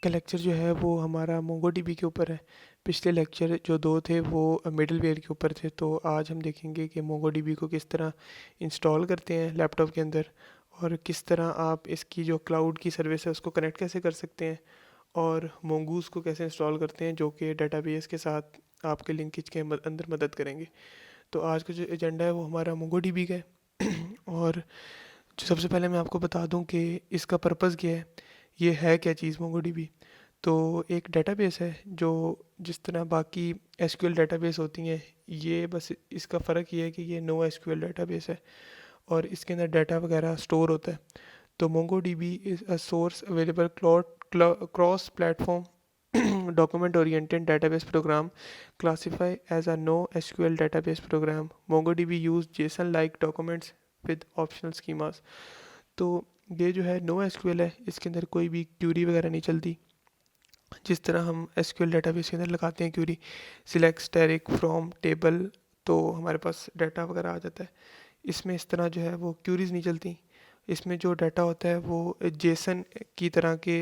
का लेक्चर जो है वो हमारा मोंगोडीबी के ऊपर है। पिछले लेक्चर जो 2 थे वो मिडलवेयर के ऊपर थे। तो आज हम देखेंगे कि मोंगोडीबी को किस तरह इंस्टॉल करते हैं लैपटॉप के अंदर, और किस तरह आप इसकी जो क्लाउड की सर्विस है उसको कनेक्ट कैसे कर सकते हैं, और मोंगूस को कैसे इंस्टॉल करते हैं जो कि डेटाबेस के साथ आपके लिंकेज के अंदर मदद करेंगे। तो आज का जो एजेंडा है वो हमारा मोंगोडीबी का है। और जो सबसे पहले मैं आपको बता दूं कि इसका पर्पस क्या है, ये है क्या चीज़ मोंगोडीबी। तो एक डेटाबेस है जो जिस तरह बाकी एसक्यूएल डेटाबेस होती हैं, ये बस इसका फ़र्क ये है कि ये नो एसक्यूएल डेटाबेस है और इसके अंदर डाटा वगैरह स्टोर होता है। तो MongoDB is a source available cloud cross platform document oriented database program classified as a NoSQL database program. MongoDB use JSON like documents with optional schemas. तो ये जो है नो एसक्यूएल है, इसके अंदर कोई भी क्यूरी वगैरह नहीं चलती। जिस तरह हम एसक्यूएल डेटाबेस के अंदर लगाते हैं query, select static from table, तो हमारे पास डाटा वगैरह आ जाता है। इसमें इस तरह जो है वो क्यूरीज नहीं चलती। इसमें जो डाटा होता है वो जेसन की तरह के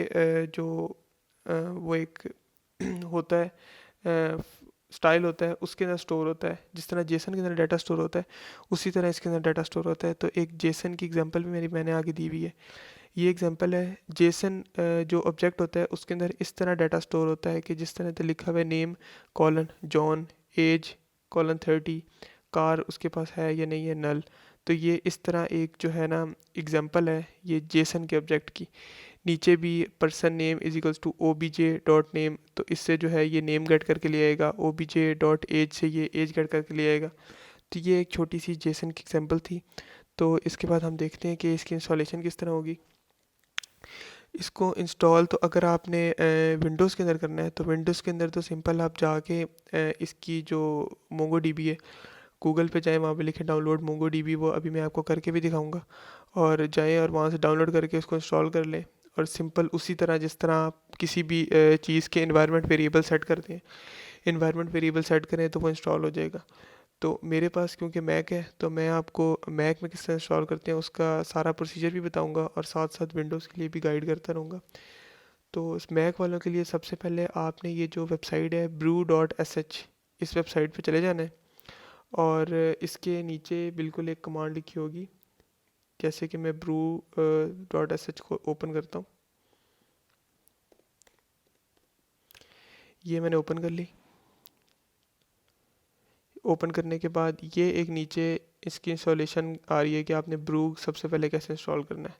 वो एक होता है, स्टाइल होता है, उसके अंदर स्टोर होता है। जिस तरह जेसन के अंदर डाटा स्टोर होता है उसी तरह इसके अंदर डाटा स्टोर होता है। तो एक जेसन की एग्जांपल भी मैंने आगे दी हुई है। ये एग्जांपल है। जेसन जो ऑब्जेक्ट होता है उसके अंदर इस तरह डाटा स्टोर होता है कि जिस तरह से लिखा हुआ है name colon John, age colon 30, car उसके पास है या नहीं है नल। तो ये इस तरह एक जो है ना एग्जांपल है ये जेसन के ऑब्जेक्ट की। नीचे भी person name is equals to O B J dot name, तो इससे जो है ये नेम गेट करके ले आएगा। O B J dot age से ये एज गेट करके ले आएगा। तो ये एक छोटी सी जेसन की एग्जांपल थी। तो इसके बाद हम देखते हैं कि इसकी इंस्टॉलेशन किस तरह होगी। इसको इंस्टॉल तो अगर आपने विंडोज़ के अंदर करना है तो विंडोज़ के अंदर तो सिंपल आप जाके इसकी जो मोंगो डीबी है, गूगल पे जाएँ, वहाँ पे लिखें डाउनलोड मोंगो डीबी, वो अभी मैं आपको करके भी दिखाऊंगा। और जाएँ और वहाँ से डाउनलोड करके उसको इंस्टॉल कर लें। और सिंपल उसी तरह जिस तरह आप किसी भी चीज़ के इन्वायरमेंट वेरिएबल सेट करते हैं, इन्वायरमेंट वेरिएबल सेट करें तो वो इंस्टॉल हो जाएगा। तो मेरे पास क्योंकि मैक है तो मैं आपको मैक में किस तरह इंस्टॉल करते हैं उसका सारा प्रोसीजर भी बताऊंगा और साथ साथ विंडोज़ के लिए भी गाइड करता रहूँगा। तो इस मैक वालों के लिए सबसे पहले आपने ये जो वेबसाइट है brew.sh, इस वेबसाइट पे चले जाना है। और इसके नीचे बिल्कुल एक कमांड लिखी होगी, जैसे कि मैं brew.sh को ओपन करता हूँ। ये मैंने ओपन कर ली। ओपन करने के बाद ये एक नीचे इसकी इंस्टॉलेशन आ रही है कि आपने ब्रू सबसे पहले कैसे इंस्टॉल करना है।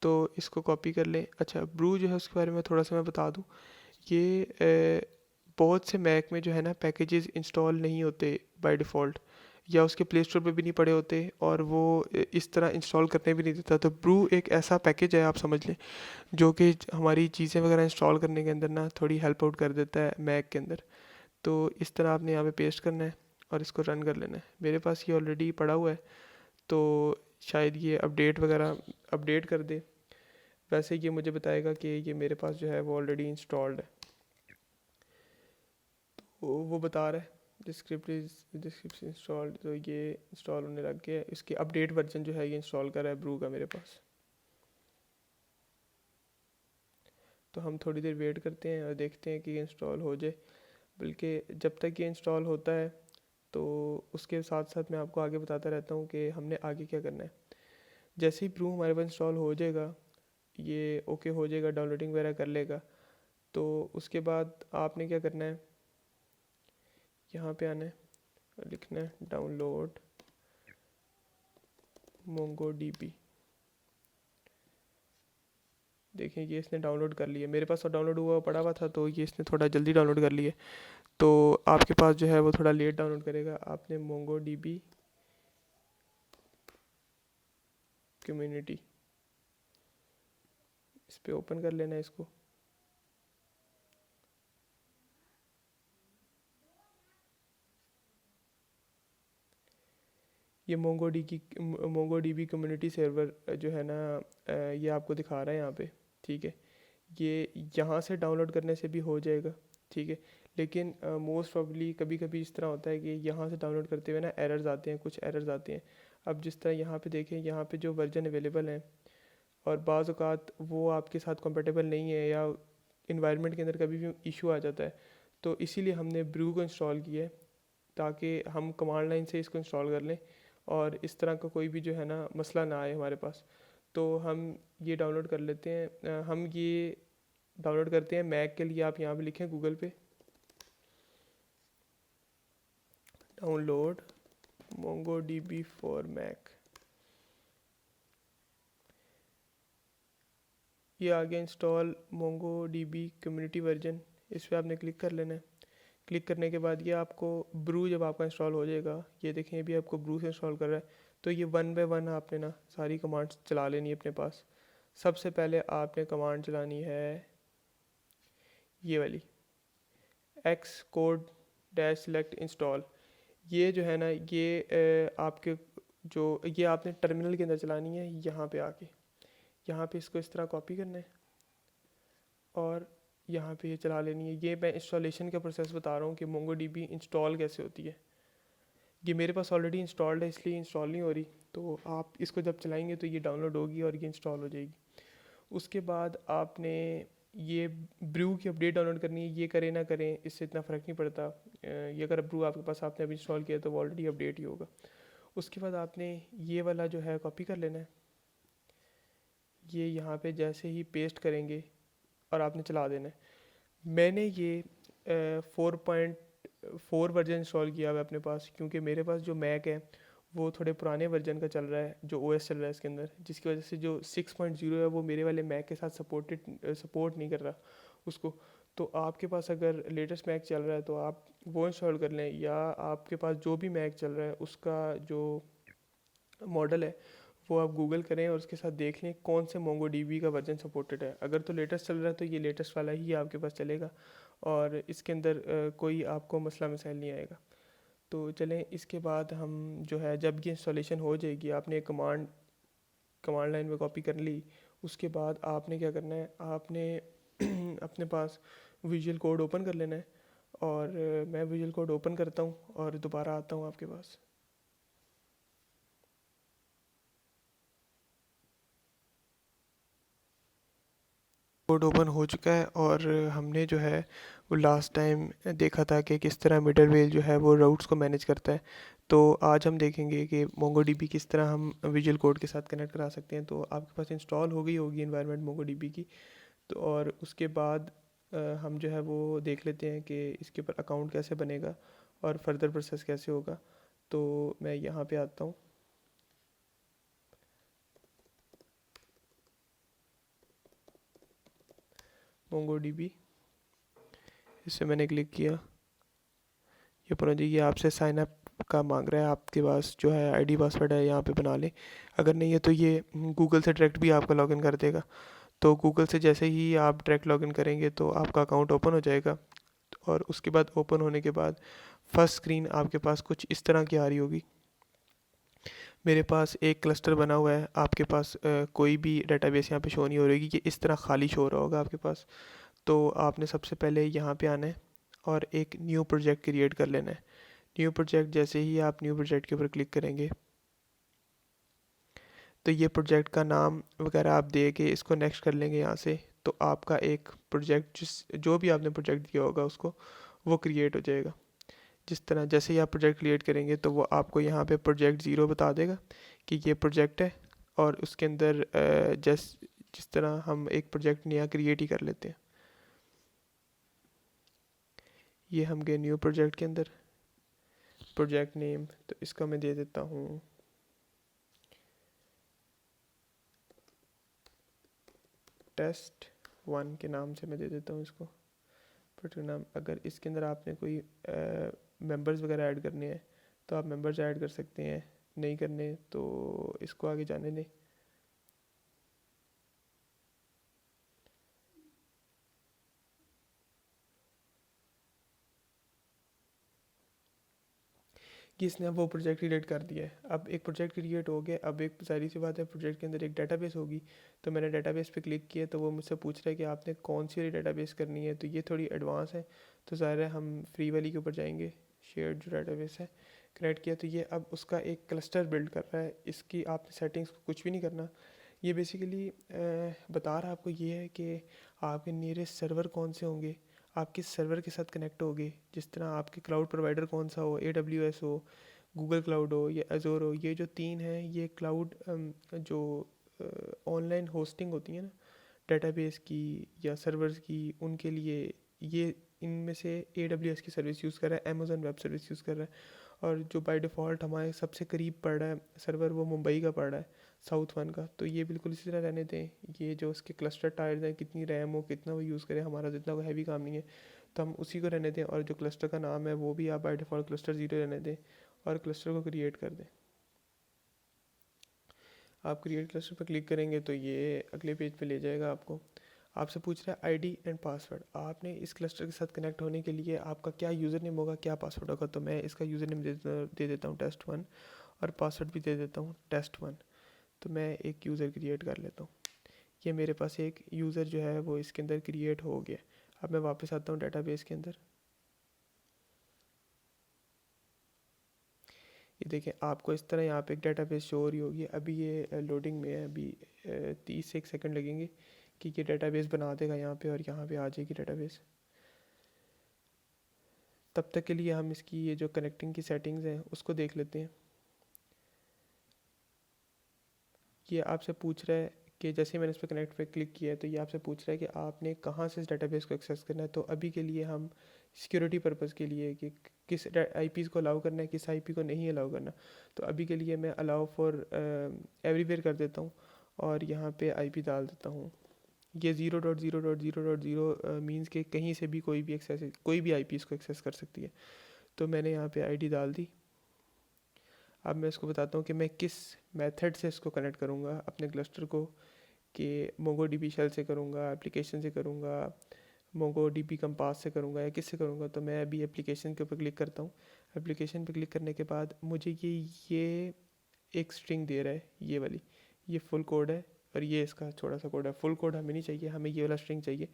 तो इसको कॉपी कर लें। अच्छा, ब्रू जो है उसके बारे में थोड़ा सा मैं बता दूं। ये बहुत से मैक में जो है ना पैकेजेस इंस्टॉल नहीं होते बाय डिफ़ॉल्ट, या उसके प्ले स्टोर पे भी नहीं पड़े होते, और वो इस तरह इंस्टॉल करने भी नहीं देता। तो ब्रू एक ऐसा पैकेज है, आप समझ लें, जो कि हमारी चीज़ें वगैरह इंस्टॉल करने के अंदर ना थोड़ी हेल्प आउट कर देता है मैक के अंदर। तो इस तरह आपने यहाँ पे पेस्ट करना है और इसको रन कर लेना है। मेरे पास ये ऑलरेडी पड़ा हुआ है, तो शायद ये अपडेट वगैरह अपडेट कर दे। वैसे ये मुझे बताएगा कि ये मेरे पास जो है वो ऑलरेडी इंस्टॉल्ड है। तो वो बता रहा है डिस्क्रिप्शन इंस्टॉल्ड, तो ये इंस्टॉल होने लग गया है। इसके अपडेट वर्जन जो है ये इंस्टॉल कर रहा है ब्रू का मेरे पास। तो हम थोड़ी देर वेट करते हैं और देखते हैं कि ये इंस्टॉल हो जाए। बल्कि जब तक ये इंस्टॉल होता है तो उसके साथ साथ मैं आपको आगे बताता रहता हूँ कि हमने आगे क्या करना है। जैसे ही ब्रू हमारे पास इंस्टॉल हो जाएगा, ये ओके हो जाएगा, डाउनलोडिंग वगैरह कर लेगा, तो उसके बाद आपने क्या करना है, यहाँ पे आना है और लिखना है डाउनलोड मोंगो डीबी। देखें ये इसने डाउनलोड कर लिया। मेरे पास तो डाउनलोड हुआ पड़ा हुआ था, तो ये इसने थोड़ा जल्दी डाउनलोड कर लिया। तो आपके पास जो है वो थोड़ा लेट डाउनलोड करेगा। आपने मोंगो डीबी कम्युनिटी इस पर ओपन कर लेना है इसको। ये मोंगो डीबी कम्युनिटी सर्वर जो है ना, ये आपको दिखा रहा है यहाँ पे, ठीक है। ये यहाँ से डाउनलोड करने से भी हो जाएगा, ठीक है। लेकिन मोस्ट प्रॉब्ली कभी कभी इस तरह होता है कि यहाँ से डाउनलोड करते हुए ना एरर्स आते हैं, कुछ एरर्स आते हैं। अब जिस तरह यहाँ पे देखें, यहाँ पे जो वर्जन अवेलेबल हैं और बाज़ औक़ात वो आपके साथ कंपेटेबल नहीं है, या इन्वायरमेंट के अंदर कभी भी इशू आ जाता है। तो इसीलिए हमने ब्रू को इंस्टॉल किया है, ताकि हम कमांड लाइन से इसको इंस्टॉल कर लें और इस तरह का कोई भी जो है ना मसला ना आए हमारे पास। तो हम ये डाउनलोड कर लेते हैं। हम ये डाउनलोड करते हैं मैक के लिए। आप यहाँ पे लिखें गूगल पे डाउनलोड MongoDB फॉर मैक। ये आ गया इंस्टॉल MongoDB कम्युनिटी वर्जन। इस पर आपने क्लिक कर लेना है। क्लिक करने के बाद ये आपको ब्रू जब आपका इंस्टॉल हो जाएगा, ये देखें ये भी आपको ब्रू से इंस्टॉल कर रहा है। तो ये वन बाय वन आपने ना सारी कमांड्स चला लेनी है अपने पास। सबसे पहले आपने कमांड चलानी है ये वाली x code dash select install. ये जो है ना ये आपके जो ये आपने टर्मिनल के अंदर चलानी है। यहाँ पे आके यहाँ पे इसको इस तरह कॉपी करना है और यहाँ पे ये चला लेनी है। ये मैं इंस्टॉलेशन का प्रोसेस बता रहा हूँ कि MongoDB इंस्टॉल कैसे होती है। ये मेरे पास ऑलरेडी इंस्टॉल्ड है इसलिए इंस्टॉल नहीं हो रही। तो आप इसको जब चलाएंगे तो ये डाउनलोड होगी और ये इंस्टॉल हो जाएगी। उसके बाद आपने ये ब्रू की अपडेट डाउनलोड करनी है। ये करें ना करें इससे इतना फ़र्क नहीं पड़ता। ये अगर ब्रू आपके पास आपने अभी इंस्टॉल किया तो वो ऑलरेडी अपडेट ही होगा। उसके बाद आपने ये वाला जो है कॉपी कर लेना है। ये यहाँ पे जैसे ही पेस्ट करेंगे और आपने चला देना है। मैंने ये 4.4 वर्जन इंस्टॉल किया हुआ है अपने पास, क्योंकि मेरे पास जो मैक है वो थोड़े पुराने वर्जन का चल रहा है, जो ओएस चल रहा है इसके अंदर, जिसकी वजह से जो 6.0 है वो मेरे वाले मैक के साथ सपोर्ट नहीं कर रहा उसको। तो आपके पास अगर लेटेस्ट मैक चल रहा है तो आप वो इंस्टॉल कर लें, या आपके पास जो भी मैक चल रहा है उसका जो मॉडल है वो आप गूगल करें और उसके साथ देख लें कौन से MongoDB का वर्जन सपोर्टेड है। अगर तो लेटेस्ट चल रहा है तो ये लेटेस्ट वाला ही आपके पास चलेगा और इसके अंदर कोई आपको मसला मसाइल नहीं आएगा। तो चलें, इसके बाद हम जो है जब ये इंस्टॉलेशन हो जाएगी, आपने कमांड लाइन में कॉपी कर ली। उसके बाद आपने क्या करना है, आपने अपने पास विजुअल कोड ओपन कर लेना है। और मैं विजुअल कोड ओपन करता हूँ और दोबारा आता हूँ आपके पास। कोड ओपन हो चुका है और हमने जो है वो लास्ट टाइम देखा था कि किस तरह मिडलवेल जो है वो राउट्स को मैनेज करता है। तो आज हम देखेंगे कि MongoDB किस तरह हम विजुअल कोड के साथ कनेक्ट करा सकते हैं। तो आपके पास इंस्टॉल हो गई होगी इन्वायरमेंट MongoDB की। तो और उसके बाद हम जो है वो देख लेते हैं कि इसके ऊपर अकाउंट कैसे बनेगा और फर्दर प्रोसेस कैसे होगा। तो मैं यहाँ पे आता हूँ। MongoDB, इससे मैंने क्लिक किया। ये पुनः जी ये आपसे साइन अप का मांग रहा है। आपके पास जो है आईडी पासवर्ड है यहाँ पे बना लें। अगर नहीं है तो ये गूगल से डायरेक्ट भी आपका लॉगिन कर देगा। तो गूगल से जैसे ही आप डायरेक्ट लॉगिन करेंगे तो आपका अकाउंट ओपन हो जाएगा। और उसके बाद ओपन होने के बाद फर्स्ट स्क्रीन आपके पास कुछ इस तरह की आ रही होगी। मेरे पास एक क्लस्टर बना हुआ है, आपके पास कोई भी डेटाबेस यहाँ पे शो नहीं हो रही। ये इस तरह खाली शो हो रहा होगा आपके पास। तो आपने सबसे पहले यहाँ पे आना है और एक न्यू प्रोजेक्ट क्रिएट कर लेना है। न्यू प्रोजेक्ट, जैसे ही आप न्यू प्रोजेक्ट के ऊपर क्लिक करेंगे तो ये प्रोजेक्ट का नाम वगैरह आप दे के इसको नेक्स्ट कर लेंगे यहाँ से। तो आपका एक प्रोजेक्ट जो भी आपने प्रोजेक्ट दिया होगा उसको वो क्रिएट हो जाएगा। जिस तरह जैसे ही आप प्रोजेक्ट क्रिएट करेंगे तो वो आपको यहाँ पे प्रोजेक्ट ज़ीरो बता देगा कि ये प्रोजेक्ट है। और उसके अंदर जिस तरह हम एक प्रोजेक्ट नया क्रिएट ही कर लेते हैं। ये हम गए न्यू प्रोजेक्ट के अंदर, प्रोजेक्ट नेम तो इसका मैं दे देता हूँ test1 के नाम से मैं दे देता हूँ इसको प्रोजेक्ट नाम। अगर इसके अंदर आपने कोई मेंबर्स वगैरह ऐड करने हैं तो आप मेंबर्स ऐड कर सकते हैं, नहीं करने तो इसको आगे जाने दें। कि इसने अब वो प्रोजेक्ट क्रिएट कर दिया है। अब एक प्रोजेक्ट क्रिएट हो गया। अब एक सारी सी बात है, प्रोजेक्ट के अंदर एक डेटाबेस होगी। तो मैंने डेटाबेस पे क्लिक किया तो वो मुझसे पूछ रहा है कि आपने कौन सी वाली डेटाबेस करनी है। तो ये थोड़ी एडवांस है तो ज़ाहिर है हम फ्री वाली के ऊपर जाएंगे। शेयर्ड जो डेटाबेस है कनेक्ट किया तो ये अब उसका एक क्लस्टर बिल्ड कर रहा है। इसकी आपने सेटिंग्स को कुछ भी नहीं करना। ये बेसिकली बता रहा आपको ये है कि आपके नियरेस्ट सर्वर कौन से होंगे, आप किस सर्वर के साथ कनेक्ट होगे। जिस तरह आपके क्लाउड प्रोवाइडर कौन सा हो, AWS हो, गूगल क्लाउड हो या एजोर हो, ये जो तीन हैं ये क्लाउड जो ऑनलाइन होस्टिंग होती है ना डेटाबेस की या सर्वर्स की, उनके लिए ये इनमें से AWS की सर्विस यूज़ कर रहा है, अमेज़न वेब सर्विस यूज़ कर रहा है। और जो बाय डिफ़ॉल्ट हमारे सबसे करीब पड़ रहा है सर्वर, वो मुंबई का पड़ रहा है, साउथ वन का। तो ये बिल्कुल इसी तरह रहने दें। ये जो उसके क्लस्टर टायर्स हैं, कितनी रैम हो, कितना वो यूज़ करे, हमारा जितना कोई हैवी काम नहीं है, तो हम उसी को रहने दें। और जो क्लस्टर का नाम है वो भी आप बाय डिफ़ॉल्ट क्लस्टर 0 रहने दें और क्लस्टर को क्रिएट कर दें। आप क्रिएट क्लस्टर पर क्लिक करेंगे तो ये अगले पेज पे ले जाएगा आपको। आपसे पूछ रहा है आईडी एंड पासवर्ड। आपने इस क्लस्टर के साथ कनेक्ट होने के लिए आपका क्या यूज़र नेम होगा, क्या पासवर्ड होगा। तो मैं इसका यूज़र नेम दे देता हूँ test1 और पासवर्ड भी दे देता हूँ test1। तो मैं एक यूज़र क्रिएट कर लेता हूँ। ये मेरे पास एक यूज़र जो है वो इसके अंदर क्रिएट हो गया। अब मैं वापस आता हूँ डेटाबेस के अंदर। ये देखें आपको इस तरह यहाँ पे एक डेटाबेस शो हो रही होगी। अभी ये लोडिंग में है, अभी 30 से 1 सेकंड लगेंगे कि ये डेटाबेस बना देगा यहाँ पे और यहाँ पे आ जाएगी डेटाबेस। तब तक के लिए हम इसकी ये जो कनेक्टिंग की सेटिंग्स हैं उसको देख लेते हैं। ये आपसे पूछ रहा है कि जैसे मैंने इस पर कनेक्ट पे क्लिक किया है तो ये आपसे पूछ रहा है कि आपने कहाँ से इस डेटाबेस को एक्सेस करना है। तो अभी के लिए हम सिक्योरिटी पर्पज़ के लिए कि किस आईपीज़ को अलाउ करना है, किस आईपी को नहीं अलाउ करना, तो अभी के लिए मैं अलाउ फॉर एवरीवेयर कर देता हूँ और यहाँ पे आईपी डाल देता हूँ। ये 0.0.0.0 मीन्स के कहीं से भी कोई भी आईपी इसको एक्सेस कर सकती है। तो मैंने यहाँ पे आईडी डाल दी। अब मैं इसको बताता हूँ कि मैं किस मेथड से इसको कनेक्ट करूँगा अपने क्लस्टर को, कि मोंगोडीबी शेल से करूँगा, एप्लीकेशन से करूँगा, मोंगोडीबी कंपास से करूँगा या किससे करूँगा। तो मैं अभी एप्लीकेशन के ऊपर क्लिक करता हूँ। एप्लीकेशन पे क्लिक करने के बाद मुझे ये एक स्ट्रिंग दे रहा है, ये वाली, ये फुल कोड है और ये इसका छोटा सा कोड है। फुल कोड हमें नहीं चाहिए, हमें ये वाला स्ट्रिंग चाहिए।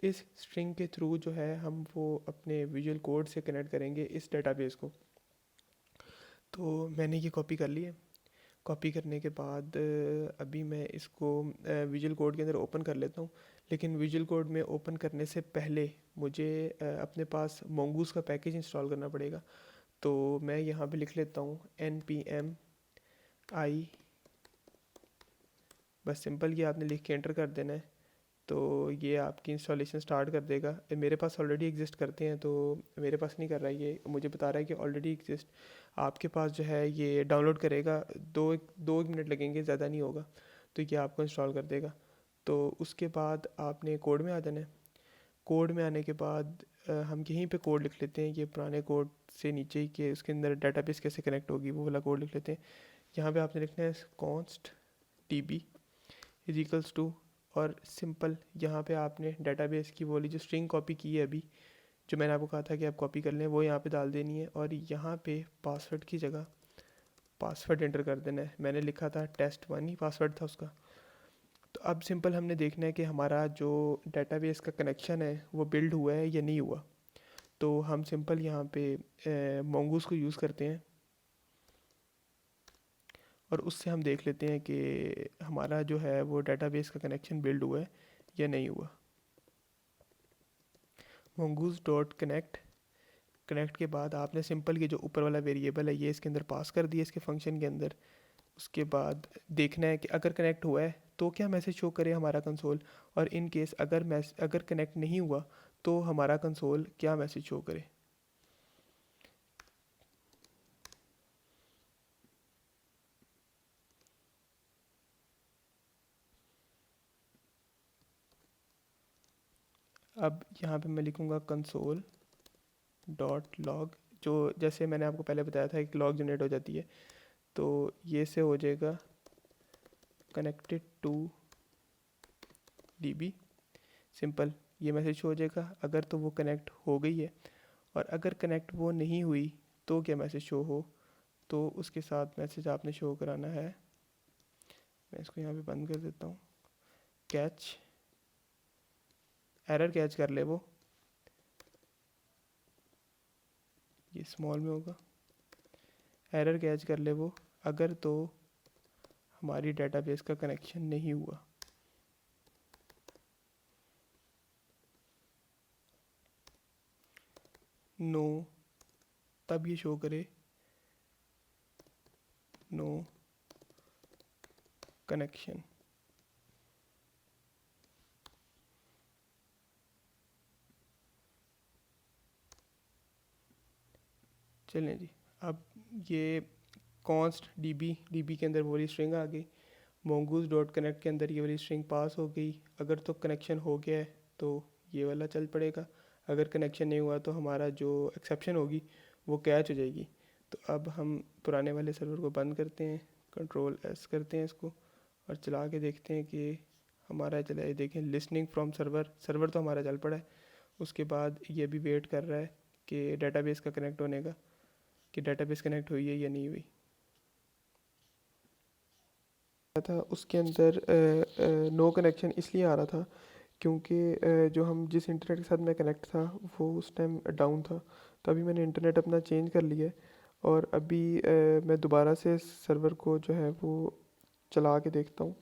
इस स्ट्रिंग के थ्रू जो है हम वो अपने विजुअल कोड से कनेक्ट करेंगे इस डेटाबेस को। तो मैंने ये कॉपी कर ली है। कॉपी करने के बाद अभी मैं इसको विजुअल कोड के अंदर ओपन कर लेता हूँ। लेकिन विजुअल कोड में ओपन करने से पहले मुझे अपने पास मोंगूस का पैकेज इंस्टॉल करना पड़ेगा। तो मैं यहाँ पे लिख लेता हूँ npm i, बस सिंपल ये आपने लिख के एंटर कर देना है। तो ये आपकी इंस्टॉलेशन स्टार्ट कर देगा। मेरे पास ऑलरेडी एग्जिस्ट करते हैं तो मेरे पास नहीं कर रहा है, ये मुझे बता रहा है कि ऑलरेडी एग्जिस्ट। आपके पास जो है ये डाउनलोड करेगा, दो एक मिनट लगेंगे, ज़्यादा नहीं होगा। तो ये आपको इंस्टॉल कर देगा। तो उसके बाद आपने कोड में आ जाना है। कोड में आने के बाद हम यहीं पे कोड लिख लेते हैं, ये पुराने कोड से नीचे ही, कि उसके अंदर डेटाबेस कैसे कनेक्ट होगी वो वाला कोड लिख लेते हैं। यहाँ पे आपने लिखना है const db is equals to, और सिंपल यहाँ पे आपने डेटाबेस की वो वाली जो स्ट्रिंग कॉपी की है अभी, जो मैंने आपको कहा था कि आप कॉपी कर लें, वो यहाँ पे डाल देनी है। और यहाँ पे पासवर्ड की जगह पासवर्ड एंटर कर देना है। मैंने लिखा था test1 ही पासवर्ड था उसका। तो अब सिंपल हमने देखना है कि हमारा जो डेटाबेस का कनेक्शन है वो बिल्ड हुआ है या नहीं हुआ। तो हम सिंपल यहाँ पे मोंगूस को यूज़ करते हैं और उससे हम देख लेते हैं कि हमारा जो है वो डेटाबेस का कनेक्शन बिल्ड हुआ है या नहीं हुआ। mongoose डॉट कनेक्ट, कनेक्ट के बाद आपने सिंपल ये जो ऊपर वाला वेरिएबल है ये इसके अंदर पास कर दिया इसके फंक्शन के अंदर। उसके बाद देखना है कि अगर कनेक्ट हुआ है तो क्या मैसेज शो करे हमारा कंसोल, और इन केस अगर कनेक्ट नहीं हुआ तो हमारा कंसोल क्या मैसेज शो करे। अब यहाँ पे मैं लिखूँगा कंसोल डॉट लॉग, जो जैसे मैंने आपको पहले बताया था एक लॉग जनरेट हो जाती है। तो ये से हो जाएगा कनेक्टेड टू डीबी, सिंपल ये मैसेज हो जाएगा अगर तो वो कनेक्ट हो गई है। और अगर कनेक्ट वो नहीं हुई तो क्या मैसेज शो हो, तो उसके साथ मैसेज आपने शो कराना है। मैं इसको यहाँ पे बंद कर देता हूँ। कैच, एरर कैच कर ले वो, ये स्मॉल में होगा, एरर कैच कर ले वो अगर तो हमारी डेटाबेस का कनेक्शन नहीं हुआ। नो, तब ये शो करे नो कनेक्शन। चलें जी, अब ये कॉन्स्ट डीबी के अंदर वो वाली स्ट्रिंग आ गई, मोंगूज डॉट कनेक्ट के अंदर ये वाली स्ट्रिंग पास हो गई। अगर तो कनेक्शन हो गया है तो ये वाला चल पड़ेगा, अगर कनेक्शन नहीं हुआ तो हमारा जो एक्सेप्शन होगी वो कैच हो जाएगी। तो अब हम पुराने वाले सर्वर को बंद करते हैं, Ctrl+S करते हैं इसको और चला के देखते हैं कि हमारा चला है। देखें लिसनिंग फ्रॉम सर्वर तो हमारा चल पड़ा है। उसके बाद ये भी वेट कर रहा है कि डेटाबेस का कनेक्ट होने का, कि डेटाबेस कनेक्ट हुई है या नहीं हुई था। उसके अंदर नो कनेक्शन इसलिए आ रहा था क्योंकि जो हम जिस इंटरनेट के साथ मैं कनेक्ट था वो उस टाइम डाउन था। तो अभी मैंने इंटरनेट अपना चेंज कर लिया है और अभी मैं दोबारा से सर्वर को जो है वो चला के देखता हूँ।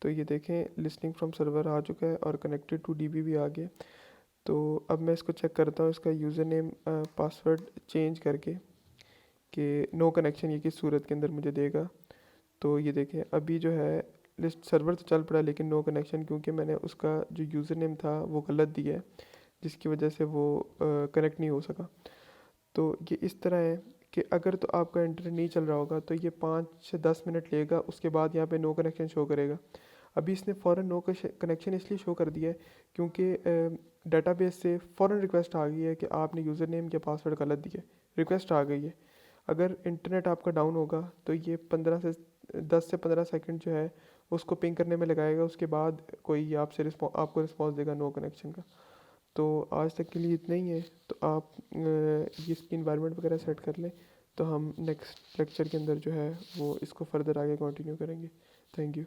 तो ये देखें लिसनिंग फ्रॉम सर्वर आ चुका है और कनेक्टेड टू डीबी भी आ गया। तो अब मैं इसको चेक करता हूँ, इसका यूज़र नेम पासवर्ड चेंज करके कि नो कनेक्शन ये किस सूरत के अंदर मुझे देगा। तो ये देखें अभी जो है लिस्ट सर्वर तो चल पड़ा लेकिन नो कनेक्शन, क्योंकि मैंने उसका जो यूज़र नेम था वो गलत दिया है जिसकी वजह से वो कनेक्ट नहीं हो सका। तो ये इस तरह है कि अगर तो आपका इंटरनेट नहीं चल रहा होगा तो ये 5 से 10 मिनट लेगा, उसके बाद यहाँ पे नो कनेक्शन शो करेगा। अभी इसने फ़ौरन नो कनेक्शन इसलिए शो कर दिया है क्योंकि डेटाबेस से फ़ौरन रिक्वेस्ट आ गई है कि आपने यूज़र नेम या पासवर्ड गलत दिया, रिक्वेस्ट आ गई है। अगर इंटरनेट आपका डाउन होगा तो ये 10 से 15 सेकंड जो है उसको पिंग करने में लगाएगा, उसके बाद कोई आपसे आपको रिस्पॉन्स देगा नो कनेक्शन का। तो आज तक के लिए इतना ही है। तो आप ये इसकी इन्वायरमेंट वगैरह सेट कर लें, तो हम नेक्स्ट लेक्चर के अंदर जो है वो इसको फर्दर आगे कंटिन्यू करेंगे। Thank you.